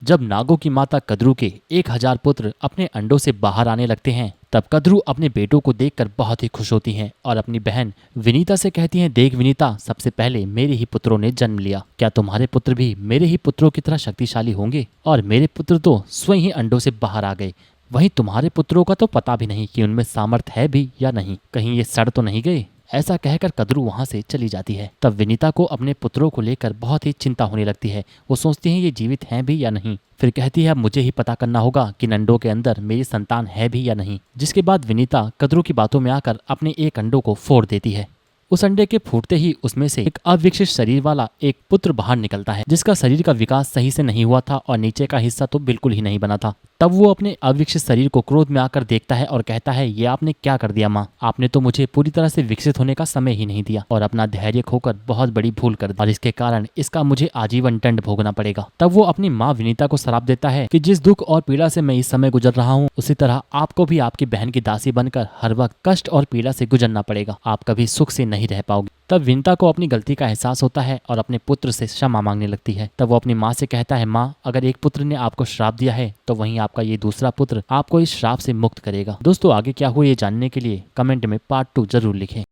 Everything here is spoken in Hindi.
जब नागों की माता कद्रू के 1000 पुत्र अपने अंडों से बाहर आने लगते हैं, तब कद्रू अपने बेटों को देखकर बहुत ही खुश होती हैं और अपनी बहन विनीता से कहती हैं, देख विनीता, सबसे पहले मेरे ही पुत्रों ने जन्म लिया। क्या तुम्हारे पुत्र भी मेरे ही पुत्रों की तरह शक्तिशाली होंगे? और मेरे पुत्र तो स्वयं ही अंडों से बाहर आ गए, वहीं तुम्हारे पुत्रों का तो पता भी नहीं कि उनमें सामर्थ्य है भी या नहीं, कहीं ये सड़ तो नहीं गए। ऐसा कहकर कद्रू वहां से चली जाती है। तब विनीता को अपने पुत्रों को लेकर बहुत ही चिंता होने लगती है। वो सोचती हैं ये जीवित हैं भी या नहीं। फिर कहती है, अब मुझे ही पता करना होगा कि अंडों के अंदर मेरी संतान है भी या नहीं। जिसके बाद विनीता कद्रू की बातों में आकर अपने एक अंडों को फोड़ देती है। उस अंडे के फूटते ही उसमें से एक अविकसित शरीर वाला एक पुत्र बाहर निकलता है, जिसका शरीर का विकास सही से नहीं हुआ था और नीचे का हिस्सा तो बिल्कुल ही नहीं बना था। तब वो अपने अविकसित शरीर को क्रोध में आकर देखता है और कहता है, ये आपने क्या कर दिया माँ? आपने तो मुझे पूरी तरह से विकसित होने का समय ही नहीं दिया और अपना धैर्य खोकर बहुत बड़ी भूल कर दी, और इसके कारण इसका मुझे आजीवन दंड भोगना पड़ेगा। तब वो अपनी माँ विनीता को श्राप देता है कि जिस दुख और पीड़ा से मैं इस समय गुजर रहा हूँ, उसी तरह आपको भी आपकी बहन की दासी बनकर हर वक्त कष्ट और पीड़ा से गुजरना पड़ेगा। आप कभी सुख से नहीं रह पाओगे। तब विनीता को अपनी गलती का एहसास होता है और अपने पुत्र से क्षमा मांगने लगती है। तब वो अपनी माँ से कहता है, माँ, अगर एक पुत्र ने आपको श्राप दिया है तो वहीं आपका ये दूसरा पुत्र आपको इस श्राप से मुक्त करेगा। दोस्तों, आगे क्या हुआ ये जानने के लिए कमेंट में पार्ट 2 जरूर लिखें।